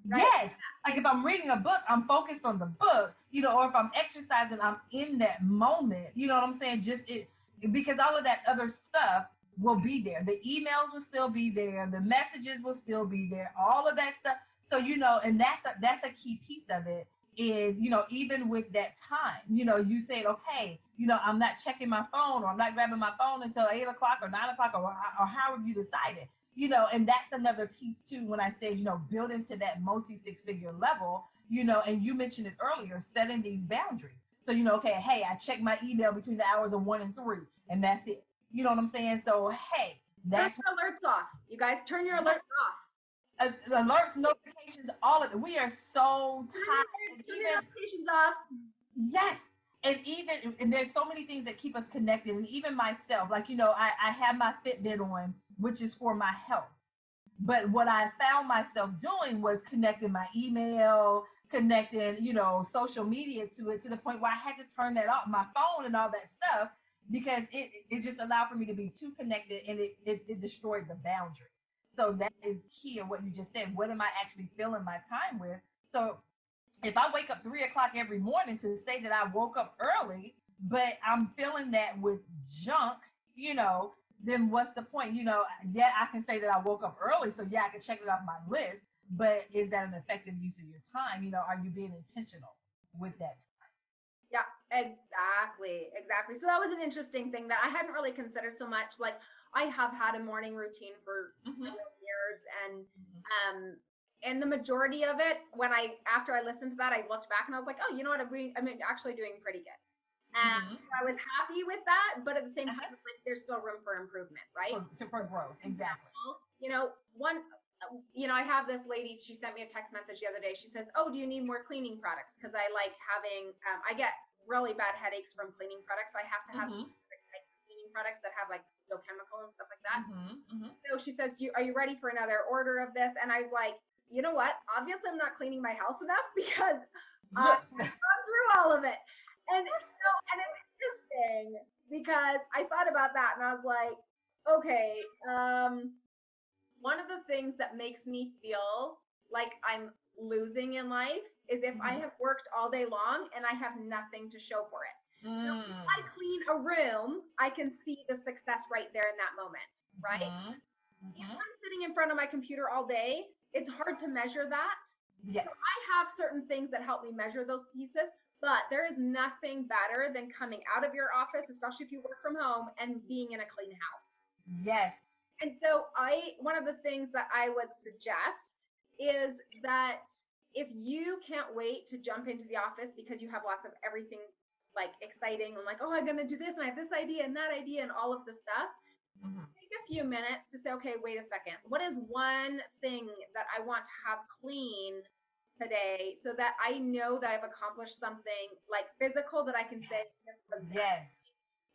B: Right? Yes. Like if I'm reading a book, I'm focused on the book, or if I'm exercising, I'm in that moment. You know what I'm saying? Because all of that other stuff will be there. The emails will still be there. The messages will still be there. All of that stuff. So, and that's a key piece of it is, even with that time, you said, okay, I'm not checking my phone or I'm not grabbing my phone until 8 o'clock or 9 o'clock or however you decided, and that's another piece too, when I said, build into that multi-6-figure level, and you mentioned it earlier, setting these boundaries. So, okay, hey, I check my email between the hours of 1 and 3, and that's it. You know what I'm saying? So, hey, that's
C: turn your alerts off. You guys turn your alerts off.
B: Alerts, notifications, all of it. We are so tired.
C: Turn your notifications off.
B: Yes. And there's so many things that keep us connected. And even myself, like, I have my Fitbit on, which is for my health. But what I found myself doing was connecting my email, connecting, social media to it, to the point where I had to turn that off, my phone and all that stuff, because it just allowed for me to be too connected, and it destroyed the boundaries. So that is key in what you just said. What am I actually filling my time with? So if I wake up 3 o'clock every morning to say that I woke up early, but I'm feeling that with junk, then what's the point? Yeah, I can say that I woke up early, so yeah, I can check it off my list, but is that an effective use of your time? Are you being intentional with that?
C: Yeah, exactly. So that was an interesting thing that I hadn't really considered so much. Like I have had a morning routine for several years, and the majority of it, after I listened to that, I looked back and I was like, oh, you know what, I'm actually doing pretty good. And I was happy with that, but at the same time, like, there's still room for improvement, right?
B: For growth, exactly.
C: I have this lady, she sent me a text message the other day. She says, oh, do you need more cleaning products? Because I like having, I get really bad headaches from cleaning products. So I have to have cleaning products that have like no chemical and stuff like that. So she says, are you ready for another order of this? And I was like, you know what? Obviously, I'm not cleaning my house enough because I've gone through all of it. And it's interesting because I thought about that and I was like, okay, one of the things that makes me feel like I'm losing in life is if I have worked all day long and I have nothing to show for it. Now, if I clean a room, I can see the success right there in that moment, right? If I'm sitting in front of my computer all day, it's hard to measure that.
B: Yes.
C: So I have certain things that help me measure those pieces, but there is nothing better than coming out of your office, especially if you work from home, and being in a clean house.
B: Yes.
C: And so one of the things that I would suggest is that if you can't wait to jump into the office because you have lots of everything like exciting and like, oh, I'm going to do this and I have this idea and that idea and all of the stuff, take a few minutes to say, okay, wait a second. What is one thing that I want to have clean today so that I know that I've accomplished something like physical that I can say this was done.
B: Yes.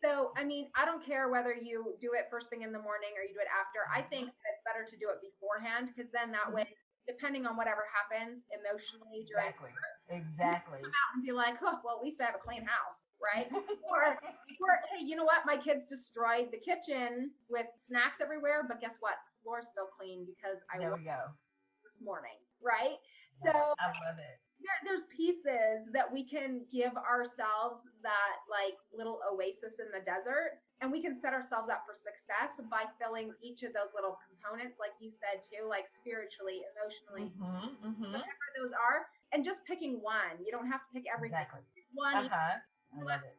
C: So, I mean, I don't care whether you do it first thing in the morning or you do it after. I think that it's better to do it beforehand because then that way, depending on whatever happens emotionally during
B: Exactly.
C: Come out and be like, oh, well, at least I have a clean house, right? or, hey, you know what? My kids destroyed the kitchen with snacks everywhere, but guess what? The floor's still clean because
B: there we go.
C: This morning, right?
B: Yeah,
C: so
B: I love it.
C: There's pieces that we can give ourselves that like little oasis in the desert, and we can set ourselves up for success by filling each of those little components, like you said too, like spiritually, emotionally, whatever those are, and just picking one. You don't have to pick everything.
B: Exactly.
C: One.
B: I love it.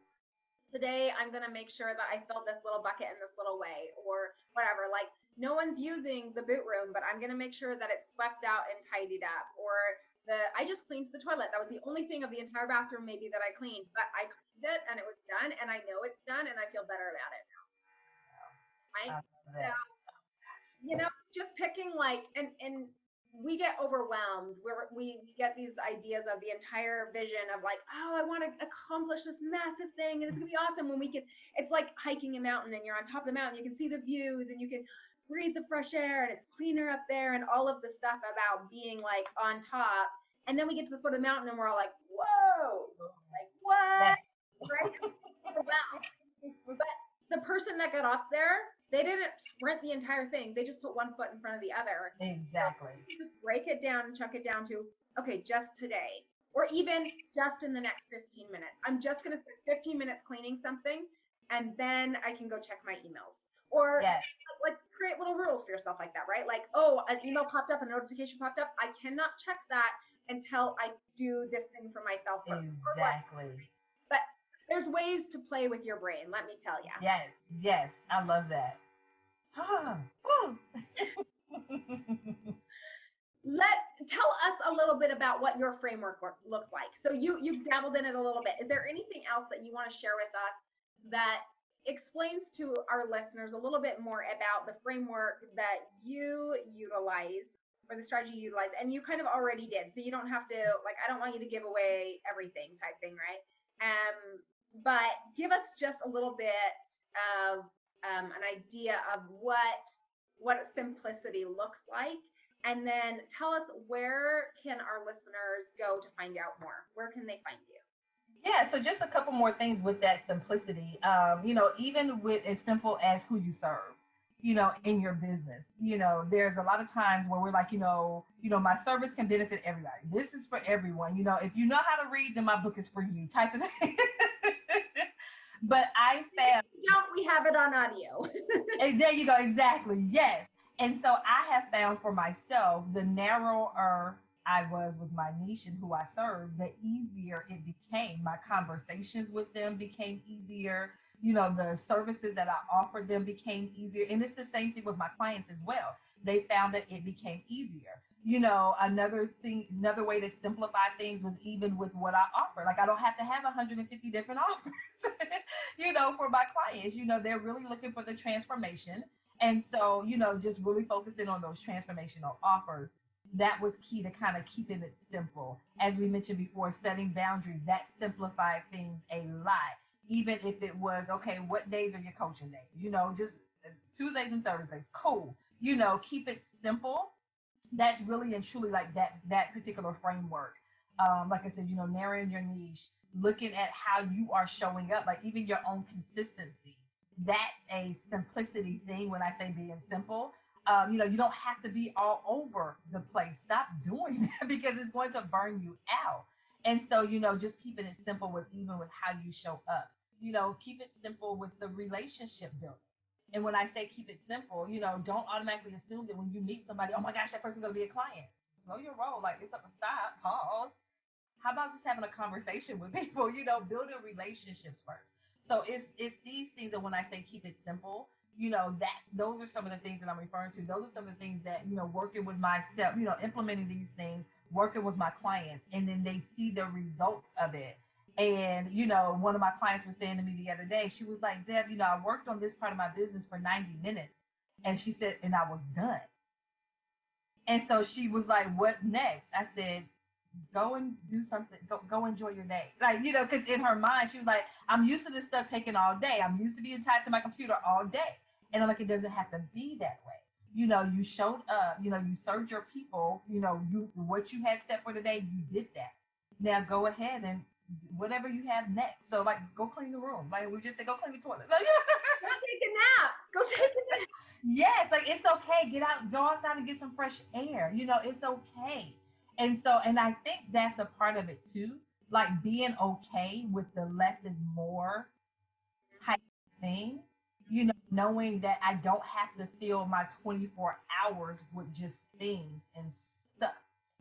C: Today, I'm going to make sure that I fill this little bucket in this little way, or whatever. Like, no one's using the boot room, but I'm going to make sure that it's swept out and tidied up. Or I just cleaned the toilet. That was the only thing of the entire bathroom maybe that I cleaned, but I cleaned it and it was done, and I know it's done, and I feel better about it now. Right? So, just picking like, and we get overwhelmed. We get these ideas of the entire vision of like, oh, I want to accomplish this massive thing and it's gonna be awesome when it's like hiking a mountain and you're on top of the mountain, you can see the views and you can breathe the fresh air and it's cleaner up there and all of the stuff about being like on top. And then we get to the foot of the mountain and we're all like, whoa, like what? Right? But the person that got up there, they didn't sprint the entire thing. They just put one foot in front of the other.
B: Exactly.
C: So you just break it down and chuck it down to, okay, just today, or even just in the next 15 minutes. I'm just going to spend 15 minutes cleaning something, and then I can go check my emails. Or like create little rules for yourself like that, right? Like, oh, an email popped up, a notification popped up. I cannot check that until I do this thing for myself.
B: Exactly.
C: But there's ways to play with your brain, let me tell you.
B: Yes. I love that.
C: Tell us a little bit about what your framework looks like. So you dabbled in it a little bit. Is there anything else that you want to share with us that explains to our listeners a little bit more about the framework that you utilize or the strategy you utilize? And you kind of already did, so you don't have to, like, I don't want you to give away everything type thing, right? But give us just a little bit of an idea of what simplicity looks like, and then tell us, where can our listeners go to find out more? Where can they find you?
B: Yeah, so just a couple more things with that simplicity. Even with as simple as who you serve, in your business, there's a lot of times where we're like, my service can benefit everybody. This is for everyone. If you know how to read, then my book is for you type of thing. But I found,
C: Don't we have it on audio?
B: there you go, exactly, yes. And so I have found for myself, the narrower I was with my niche and who I serve, the easier it became. My conversations with them became easier. The services that I offered them became easier. And it's the same thing with my clients as well. They found that it became easier. Another way to simplify things was even with what I offer. Like I don't have to have 150 different offers, for my clients. They're really looking for the transformation. And so, just really focusing on those transformational offers, that was key to kind of keeping it simple. As we mentioned before, setting boundaries, that simplified things a lot. Even if it was, okay, what days are your coaching days? Just Tuesdays and Thursdays, cool. Keep it simple. That's really and truly like that particular framework. Like I said, narrowing your niche, looking at how you are showing up, like even your own consistency. That's a simplicity thing when I say being simple. You don't have to be all over the place. Stop doing that because it's going to burn you out. And so, just keeping it simple with even with how you show up. Keep it simple with the relationship building. And when I say keep it simple, don't automatically assume that when you meet somebody, oh my gosh, that person's gonna be a client. Slow your roll. Like it's up to stop, pause. How about just having a conversation with people, building relationships first. So it's these things that when I say keep it simple, those are some of the things that I'm referring to. Those are some of the things that, working with myself, implementing these things, working with my clients, and then they see the results of it. And, one of my clients was saying to me the other day, she was like, Bev, I worked on this part of my business for 90 minutes. And she said, and I was done. And so she was like, what next? I said, go and do something. Go enjoy your day. Like, because in her mind, she was like, I'm used to this stuff taking all day. I'm used to being tied to my computer all day. And I'm like, it doesn't have to be that way. You showed up, you served your people, what you had set for the day, you did that. Now go ahead and whatever you have next. So like, go clean the room. Like we just said, go clean the toilet.
C: Go take a nap. Go take a nap.
B: Yes, like it's okay. Get out, go outside and get some fresh air. It's okay. And so, and I think that's a part of it too. Like being okay with the less is more type of thing. Knowing that I don't have to fill my 24 hours with just things and stuff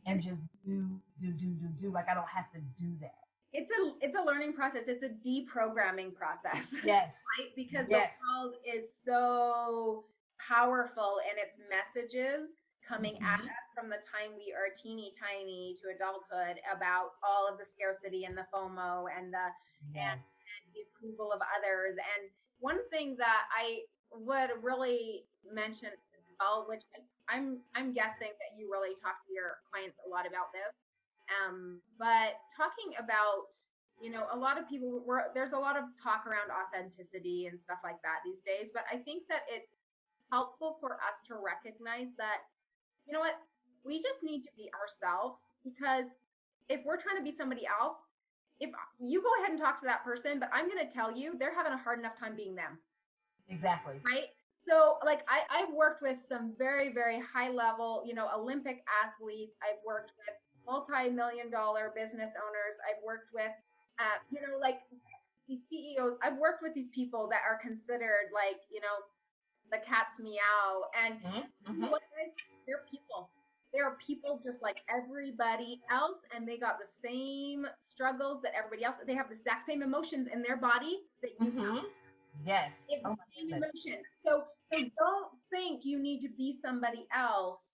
B: and just do. Like I don't have to do that.
C: It's a learning process. It's a deprogramming process.
B: Yes.
C: Right? Because
B: yes.
C: the world is so powerful in its messages coming at us from the time we are teeny tiny to adulthood about all of the scarcity and the FOMO and the and the approval of others. And one thing that I would really mention as well, which I'm guessing that you really talk to your clients a lot about this. But talking about, a lot of people there's a lot of talk around authenticity and stuff like that these days. But I think that it's helpful for us to recognize that, you know what, we just need to be ourselves, because if we're trying to be somebody else, if you go ahead and talk to that person, but I'm going to tell you, they're having a hard enough time being them.
B: Exactly.
C: Right. So like I've worked with some very, very high level, Olympic athletes. I've worked with multi-million-dollar business owners. I've worked with, like these CEOs. I've worked with these people that are considered like, the cat's meow. And you know what, guys? They're people. They're people just like everybody else, and they got the same struggles that everybody else. They have the exact same emotions in their body that you have.
B: Yes.
C: They have the same emotions. So don't think you need to be somebody else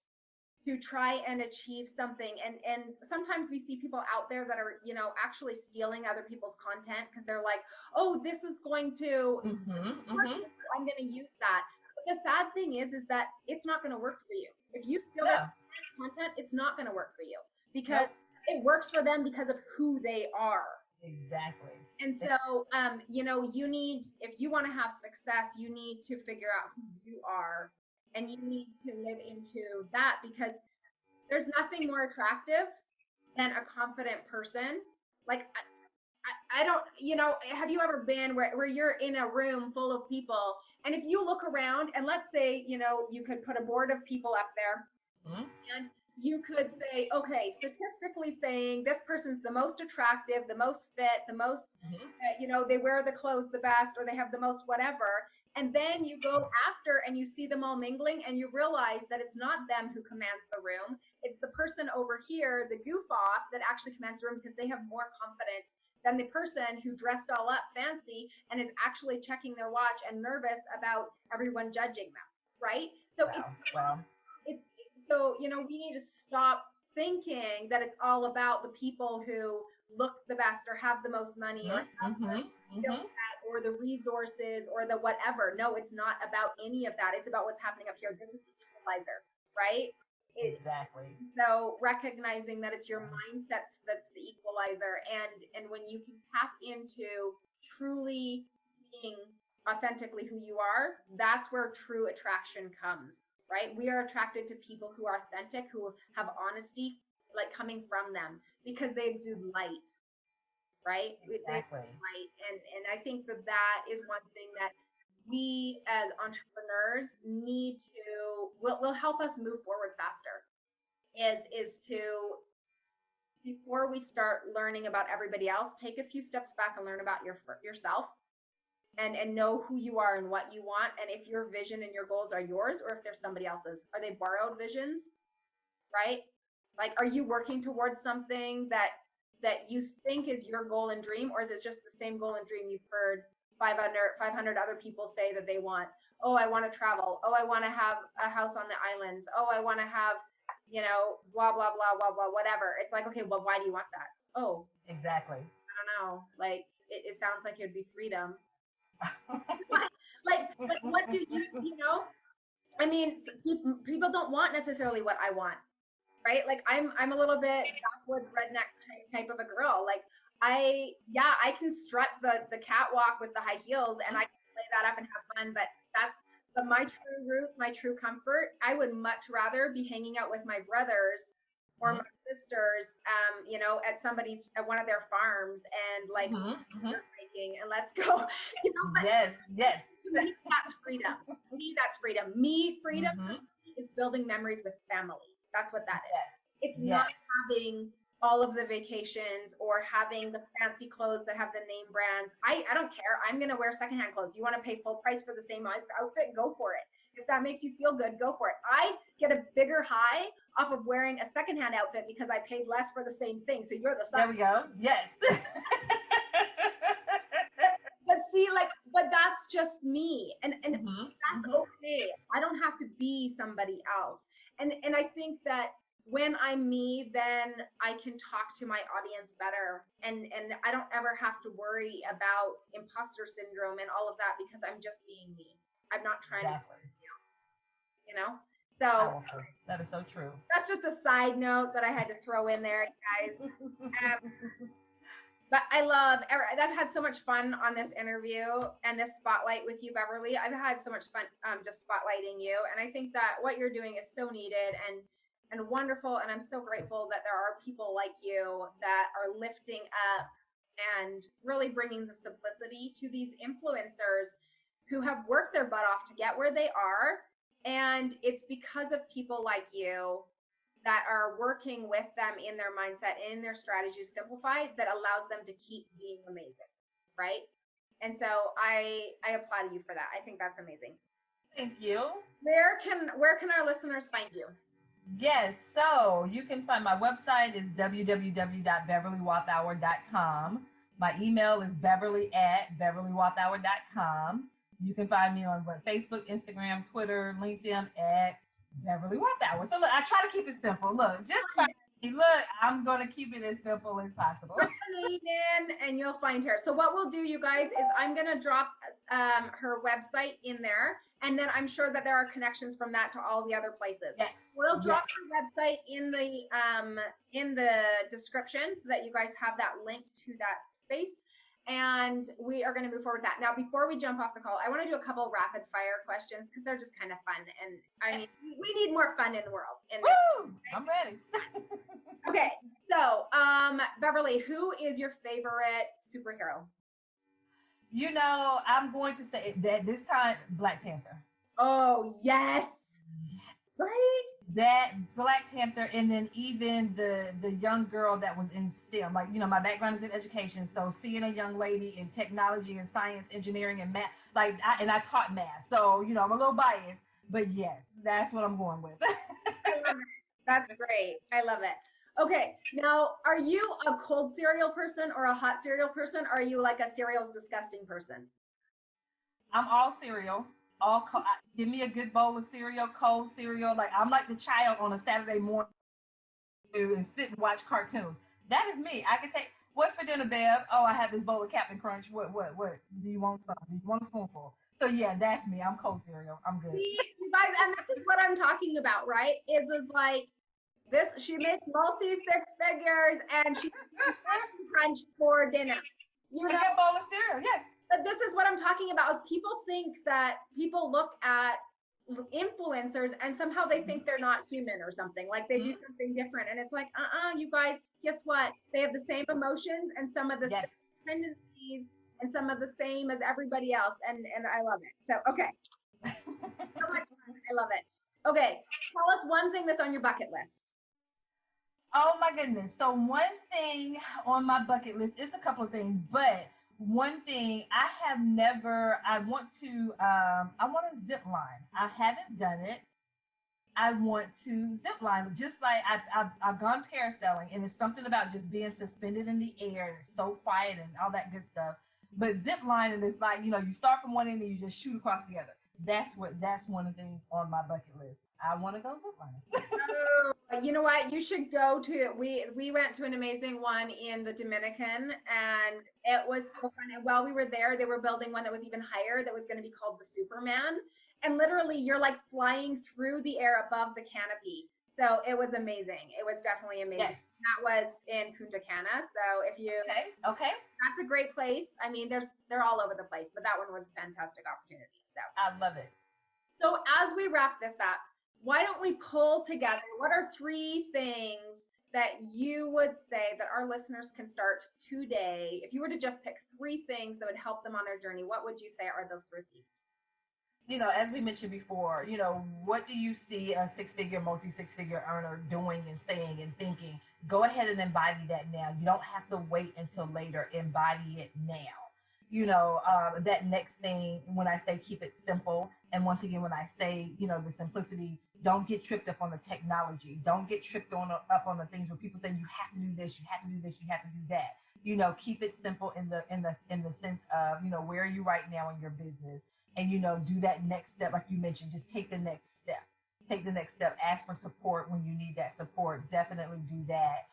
C: to try and achieve something. And sometimes we see people out there that are, actually stealing other people's content because they're like, oh, this is going to I'm going to use that. But the sad thing is that it's not going to work for you. If you steal their content, it's not going to work for you, because it works for them because of who they are.
B: Exactly.
C: And so, you need, if you want to have success, you need to figure out who you are, and you need to live into that, because there's nothing more attractive than a confident person. Like, I don't, have you ever been where you're in a room full of people, and if you look around and let's say, you could put a board of people up there, and you could say, okay, statistically saying this person's the most attractive, the most fit, the most, they wear the clothes the best, or they have the most whatever. And then you go after and you see them all mingling and you realize that it's not them who commands the room. It's the person over here, the goof off, that actually commands the room because they have more confidence than the person who dressed all up fancy and is actually checking their watch and nervous about everyone judging them. Right? So So, we need to stop thinking that it's all about the people who look the best or have the most money or have the skill set or the resources or the whatever. No, it's not about any of that. It's about what's happening up here. This is the equalizer, right?
B: Exactly.
C: So recognizing that it's your mindset that's the equalizer. And when you can tap into truly being authentically who you are, that's where true attraction comes. Right? We are attracted to people who are authentic, who have honesty, like coming from them, because they exude light, right?
B: Exactly.
C: Light. And I think that is one thing that we as entrepreneurs need to, will help us move forward faster, is to, before we start learning about everybody else, take a few steps back and learn about yourself. And know who you are and what you want, and if your vision and your goals are yours or if they're somebody else's. Are they borrowed visions, right? Like, are you working towards something that you think is your goal and dream, or is it just the same goal and dream you've heard 500 other people say that they want? Oh, I want to travel. Oh, I want to have a house on the islands. Oh, I want to have, blah, blah, blah, blah, blah, whatever. It's like, okay, well, why do you want that? Oh,
B: exactly.
C: I don't know. Like, it sounds like it'd be freedom. like what do I mean, people don't want necessarily what I want, right? Like I'm a little bit backwoods redneck type of a girl. Like I can strut the catwalk with the high heels and I can play that up and have fun, but my true roots, my true comfort, I would much rather be hanging out with my brothers or my sisters, at one of their farms and like hiking, and let's go. But
B: yes.
C: To me, that's freedom. Freedom is building memories with family. That's what that is. It's not having all of the vacations or having the fancy clothes that have the name brands. I don't care. I'm going to wear secondhand clothes. You want to pay full price for the same outfit? Go for it. If that makes you feel good, go for it. I get a bigger high off of wearing a secondhand outfit because I paid less for the same thing. So you're the
B: There we go. Yes.
C: but see, but that's just me. And that's okay. I don't have to be somebody else. And I think that when I'm me, then I can talk to my audience better. And I don't ever have to worry about imposter syndrome and all of that because I'm just being me. I'm not trying to So
B: that is so true.
C: That's just a side note that I had to throw in there, guys. But I've had so much fun on this interview and this spotlight with you, Beverly. I've had so much fun just spotlighting you. And I think that what you're doing is so needed and wonderful. And I'm so grateful that there are people like you that are lifting up and really bringing the simplicity to these influencers who have worked their butt off to get where they are. And it's because of people like you that are working with them in their mindset and in their strategy to simplify that allows them to keep being amazing, right? And so I applaud you for that. I think that's amazing.
B: Thank you.
C: Where can our listeners find you?
B: Yes, so you can find my website is www.beverlywulthour.com. My email is beverly@beverlywulthour.com. You can find me on Facebook, Instagram, Twitter, LinkedIn at Beverly Wulthour. So look, I try to keep it simple. Look, just find me. Look, I'm going to keep it as simple as possible.
C: Put the name in and you'll find her. So what we'll do, you guys, is I'm going to drop her website in there. And then I'm sure that there are connections from that to all the other places.
B: Yes.
C: We'll drop her website in the description so that you guys have that link to that space. And we are going to move forward with that. Now, before we jump off the call, I want to do a couple rapid fire questions because they're just kind of fun. And I mean, we need more fun in the world.
B: Woo! I'm ready.
C: Okay. So, Beverly, who is your favorite superhero?
B: I'm going to say that this time, Black Panther.
C: Oh, yes. Right?
B: That Black Panther, and then even the young girl that was in STEM. Like, my background is in education, so seeing a young lady in technology and science, engineering, and math, like, I taught math, so I'm a little biased, but yes, that's what I'm going with.
C: I love it. That's great. I love it. Okay, now are you a cold cereal person or a hot cereal person? Or are you like a cereal's disgusting person?
B: I'm all cereal. Give me a good bowl of cereal, cold cereal. Like, I'm like the child on a Saturday morning and sit and watch cartoons. That is me. I can take, what's for dinner, Bev? Oh, I have this bowl of Captain Crunch. What? Do you want some? Do you want a spoonful? So yeah, that's me. I'm cold cereal. I'm good.
C: See, you guys, and this is what I'm talking about, right? Is like this, she makes multi six figures and she crunch for dinner. You
B: A
C: know,
B: good bowl of cereal. Yes.
C: but this is what I'm talking about is people think that people look at influencers and somehow they think they're not human or something, like they do something different. And it's like, you guys, guess what? They have the same emotions and some of the
B: Yes.
C: same tendencies and some of the same as everybody else. And I love it. So, okay. So much fun. I love it. Okay. Tell us one thing that's on your bucket list.
B: Oh my goodness. So one thing on my bucket list is a couple of things, but one thing I want to zip line. I haven't done it. I want to zip line, just like I've gone parasailing, and it's something about just being suspended in the air, and it's so quiet and all that good stuff. But zip lining is like, you start from one end and you just shoot across the other. That's one of the things on my bucket list. I want to go zip lining.
C: Oh, you know what? You should go to. We went to an amazing one in the Dominican, and it was so fun. And while we were there, they were building one that was even higher, that was going to be called the Superman. And literally, you're like flying through the air above the canopy. So it was amazing. It was definitely amazing.
B: Yes.
C: That was in Punta Cana. So if you,
B: Okay.
C: that's a great place. I mean, they're all over the place, but that one was a fantastic opportunity. So
B: I love it.
C: so as we wrap this up, why don't we pull together what are 3 things that you would say that our listeners can start today? If you were to just pick 3 things that would help them on their journey, what would you say are those 3 things?
B: As we mentioned before, what do you see a multi-six-figure earner doing and saying and thinking? Go ahead and embody that now. You don't have to wait until later. Embody it now. That next thing, when I say keep it simple, and once again, when I say, the simplicity, don't get tripped up on the technology. Don't get tripped up on the things where people say you have to do this, you have to do this, you have to do that. Keep it simple in the sense of, where are you right now in your business? And do that next step, like you mentioned. Just take the next step. Ask for support when you need that support. Definitely do that.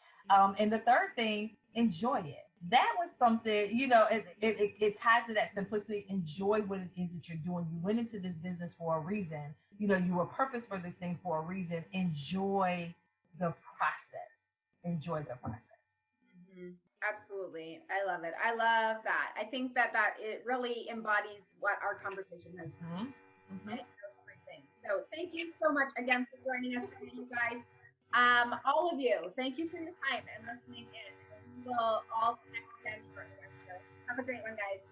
B: And the third thing, enjoy it. That was something, it ties to that simplicity. Enjoy what it is that you're doing. You went into this business for a reason. You were purpose for this thing for a reason. Enjoy the process.
C: Mm-hmm. Absolutely. I love it. I love that. I think that it really embodies what our conversation has been. Right? Those 3 things. So thank you so much again for joining us today, you guys. All of you, thank you for your time and listening in. We will all connect again shortly. Have a great one, guys.